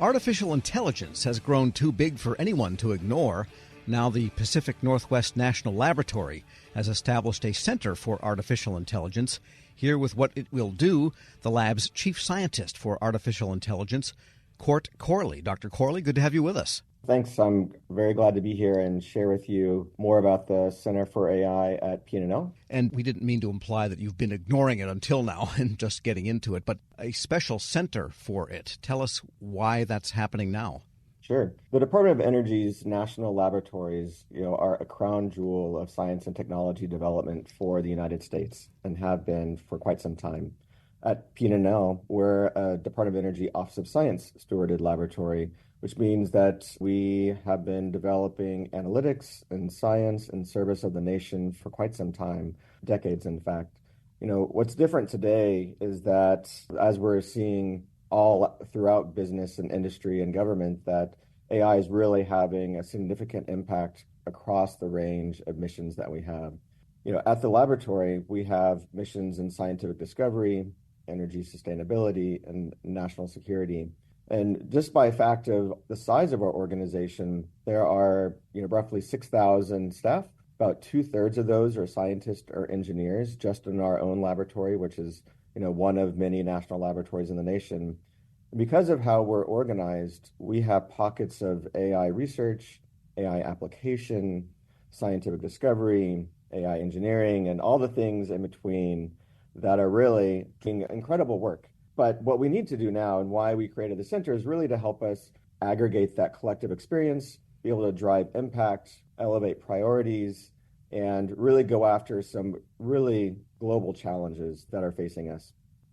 Artificial intelligence has grown too big for anyone to ignore. Now the Pacific Northwest National Laboratory has established a Center for Artificial Intelligence. Here with what it will do, the lab's chief scientist for artificial intelligence, Corley. Dr. Corley, good to have you with us. Thanks. I'm very glad to be here and share with you more about the Center for AI at PNNL. And we didn't mean to imply that you've been ignoring it until now and just getting into it, but a special center for it. Tell us why that's happening now. Sure. The Department of Energy's national laboratories, are a crown jewel of science and technology development for the United States and have been for quite some time. At PNNL, we're a Department of Energy Office of Science stewarded laboratory, which means that we have been developing analytics and science in service of the nation for quite some time, decades, in fact. What's different today is that as we're seeing all throughout business and industry and government, that AI is really having a significant impact across the range of missions that we have. At the laboratory, we have missions in scientific discovery, energy sustainability, and national security. And just by fact of the size of our organization, there are roughly 6,000 staff. About 2/3 of those are scientists or engineers just in our own laboratory, which is one of many national laboratories in the nation. And because of how we're organized, we have pockets of AI research, AI application, scientific discovery, AI engineering, and all the things in between that are really doing incredible work. But what we need to do now and why we created the center is really to help us aggregate that collective experience, be able to drive impact, elevate priorities, and really go after some really global challenges that are facing us.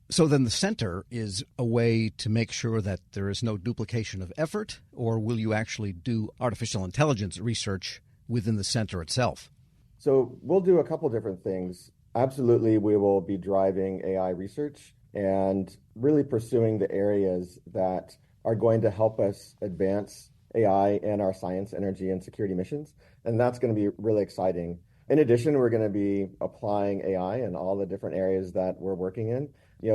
So then the center is a way to make sure that there is no duplication of effort, or will you actually do artificial intelligence research within the center itself? So we'll do a couple different things. Absolutely, we will be driving AI research and really pursuing the areas that are going to help us advance AI in our science, energy, and security missions. And that's going to be really exciting. In addition, we're going to be applying AI in all the different areas that we're working in,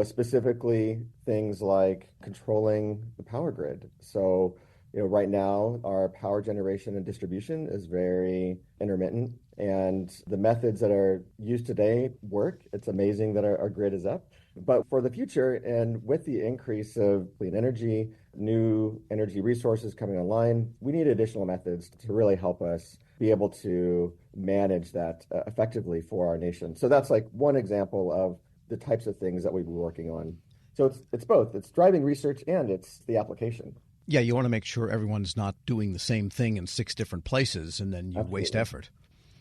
specifically things like controlling the power grid. So, right now, our power generation and distribution is very intermittent, and the methods that are used today work. It's amazing that our grid is up. But for the future, and with the increase of clean energy, new energy resources coming online, we need additional methods to really help us be able to manage that effectively for our nation. So that's like one example of the types of things that we've been working on. So it's both. It's driving research and it's the application. Yeah, you want to make sure everyone's not doing the same thing in 6 different places and then you Absolutely. Waste effort.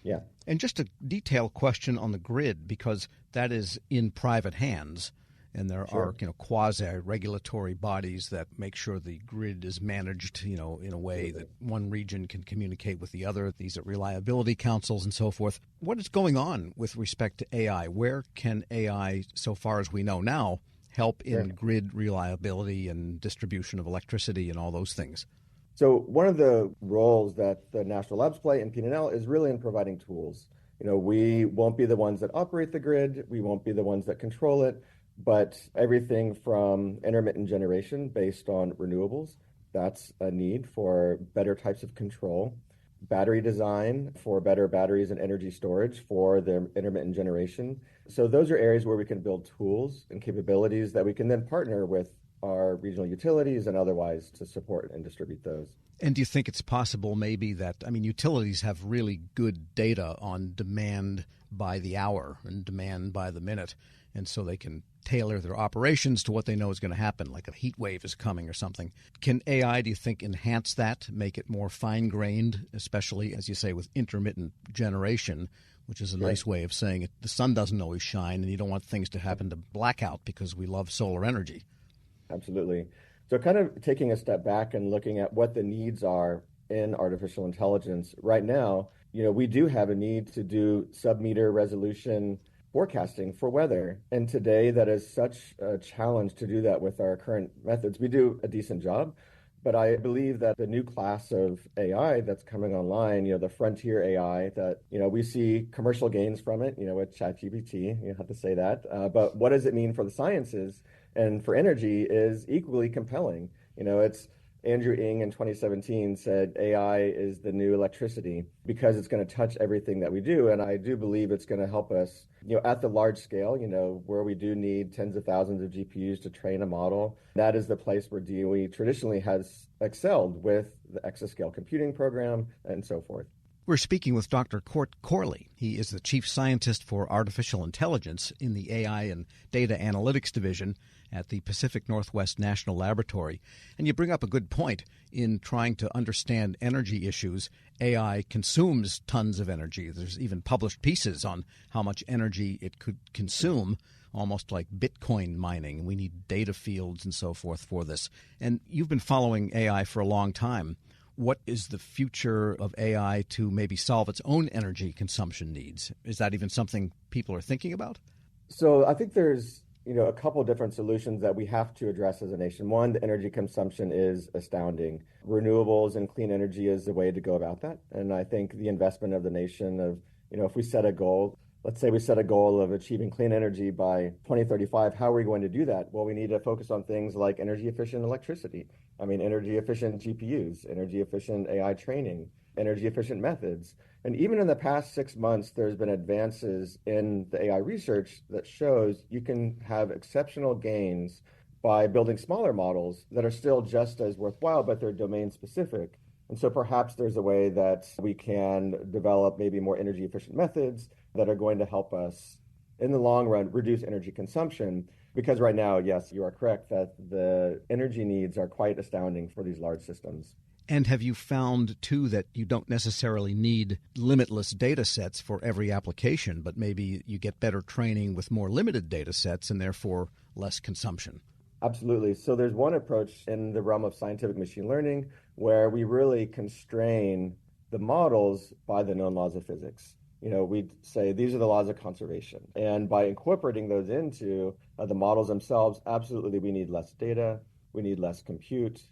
Yeah. And just a detailed question on the grid, because that is in private hands, and there Sure. are quasi-regulatory bodies that make sure the grid is managed, in a way that one region can communicate with the other. These are reliability councils and so forth. What is going on with respect to AI? Where can AI, so far as we know now, help in grid reliability and distribution of electricity and all those things? So one of the roles that the national labs play in PNNL is really in providing tools. We won't be the ones that operate the grid. We won't be the ones that control it, but everything from intermittent generation based on renewables, that's a need for better types of control. Battery design for better batteries and energy storage for the intermittent generation. So those are areas where we can build tools and capabilities that we can then partner with our regional utilities and otherwise to support and distribute those. And do you think it's possible maybe that, utilities have really good data on demand by the hour and demand by the minute, and so they can tailor their operations to what they know is going to happen, like a heat wave is coming or something. Can AI, do you think, enhance that, make it more fine-grained, especially, as you say, with intermittent generation, which is a nice way of saying it? The sun doesn't always shine, and you don't want things to happen to blackout because we love solar energy. Absolutely. So kind of taking a step back and looking at what the needs are in artificial intelligence. Right now, we do have a need to do sub-meter resolution forecasting for weather. And today, that is such a challenge to do that with our current methods. We do a decent job, but I believe that the new class of AI that's coming online, the frontier AI that, we see commercial gains from it, with ChatGPT, you have to say that. But what does it mean for the sciences and for energy is equally compelling. It's Andrew Ng in 2017 said AI is the new electricity because it's going to touch everything that we do. And I do believe it's going to help us, at the large scale, where we do need tens of thousands of GPUs to train a model. That is the place where DOE traditionally has excelled with the exascale computing program and so forth. We're speaking with Dr. Corley. He is the Chief Scientist for Artificial Intelligence in the AI and Data Analytics Division at the Pacific Northwest National Laboratory. And you bring up a good point in trying to understand energy issues. AI consumes tons of energy. There's even published pieces on how much energy it could consume, almost like Bitcoin mining. We need data fields and so forth for this. And you've been following AI for a long time. What is the future of AI to maybe solve its own energy consumption needs? Is that even something people are thinking about? So I think there's a couple different solutions that we have to address as a nation. One, the energy consumption is astounding. Renewables and clean energy is the way to go about that. And I think the investment of the nation of, if we set a goal, let's say we set a goal of achieving clean energy by 2035, how are we going to do that? Well, we need to focus on things like energy efficient electricity. Energy efficient GPUs, energy efficient AI training, energy efficient methods. And even in the past 6 months, there's been advances in the AI research that shows you can have exceptional gains by building smaller models that are still just as worthwhile, but they're domain specific. And so perhaps there's a way that we can develop maybe more energy efficient methods that are going to help us in the long run reduce energy consumption. Because right now, yes, you are correct that the energy needs are quite astounding for these large systems. And have you found, too, that you don't necessarily need limitless data sets for every application, but maybe you get better training with more limited data sets and therefore less consumption? Absolutely. So there's one approach in the realm of scientific machine learning where we really constrain the models by the known laws of physics. We say these are the laws of conservation. And by incorporating those into the models themselves, absolutely we need less data, we need less compute,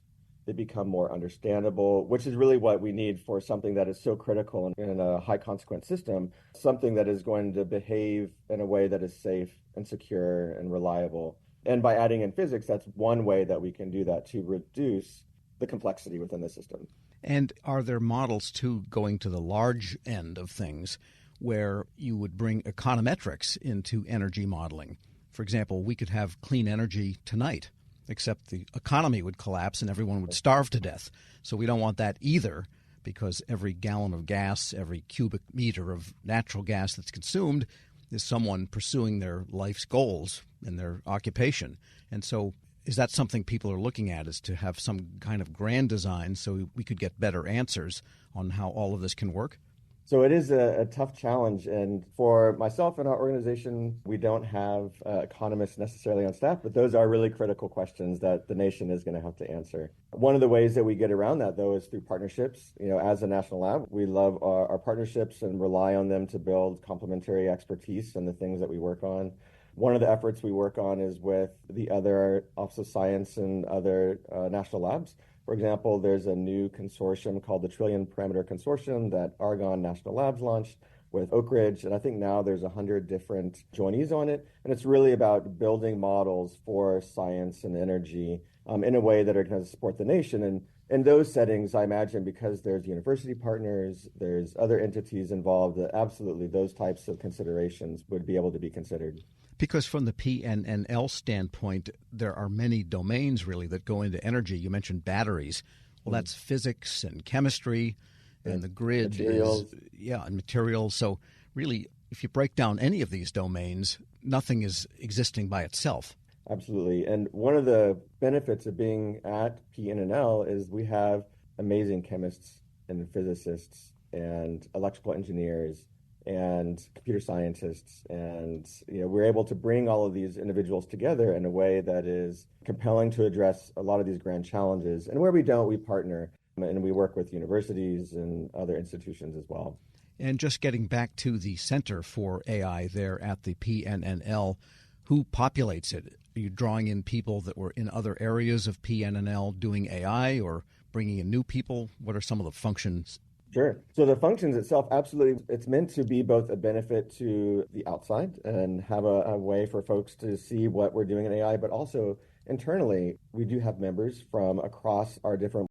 they become more understandable, which is really what we need for something that is so critical in a high consequence system, something that is going to behave in a way that is safe and secure and reliable. And by adding in physics, that's one way that we can do that to reduce the complexity within the system. And are there models, too, going to the large end of things where you would bring econometrics into energy modeling? For example, we could have clean energy tonight, except the economy would collapse and everyone would starve to death. So we don't want that either, because every gallon of gas, every cubic meter of natural gas that's consumed is someone pursuing their life's goals and their occupation. And so is that something people are looking at, is to have some kind of grand design so we could get better answers on how all of this can work? So it is a tough challenge. And for myself and our organization, we don't have economists necessarily on staff, but those are really critical questions that the nation is going to have to answer. One of the ways that we get around that, though, is through partnerships. As a national lab, we love our partnerships and rely on them to build complementary expertise in the things that we work on. One of the efforts we work on is with the other Office of Science and other national labs. For example, there's a new consortium called the Trillion Parameter Consortium that Argonne National Labs launched with Oak Ridge, and I think now there's 100 different joinees on it, and it's really about building models for science and energy in a way that are going to support the nation. And in those settings, I imagine because there's university partners, there's other entities involved, that absolutely those types of considerations would be able to be considered. Because from the PNNL standpoint, there are many domains really that go into energy. You mentioned batteries. Well, that's physics and chemistry, and the grid materials. And materials. So really, if you break down any of these domains, nothing is existing by itself. Absolutely. And one of the benefits of being at PNNL is we have amazing chemists and physicists and electrical engineers and computer scientists. And we're able to bring all of these individuals together in a way that is compelling to address a lot of these grand challenges. And where we don't, we partner and we work with universities and other institutions as well. And just getting back to the Center for AI there at the PNNL, who populates it? Are you drawing in people that were in other areas of PNNL doing AI, or bringing in new people? What are some of the functions? Sure. So the functions itself, absolutely, it's meant to be both a benefit to the outside and have a way for folks to see what we're doing in AI, but also internally, we do have members from across our different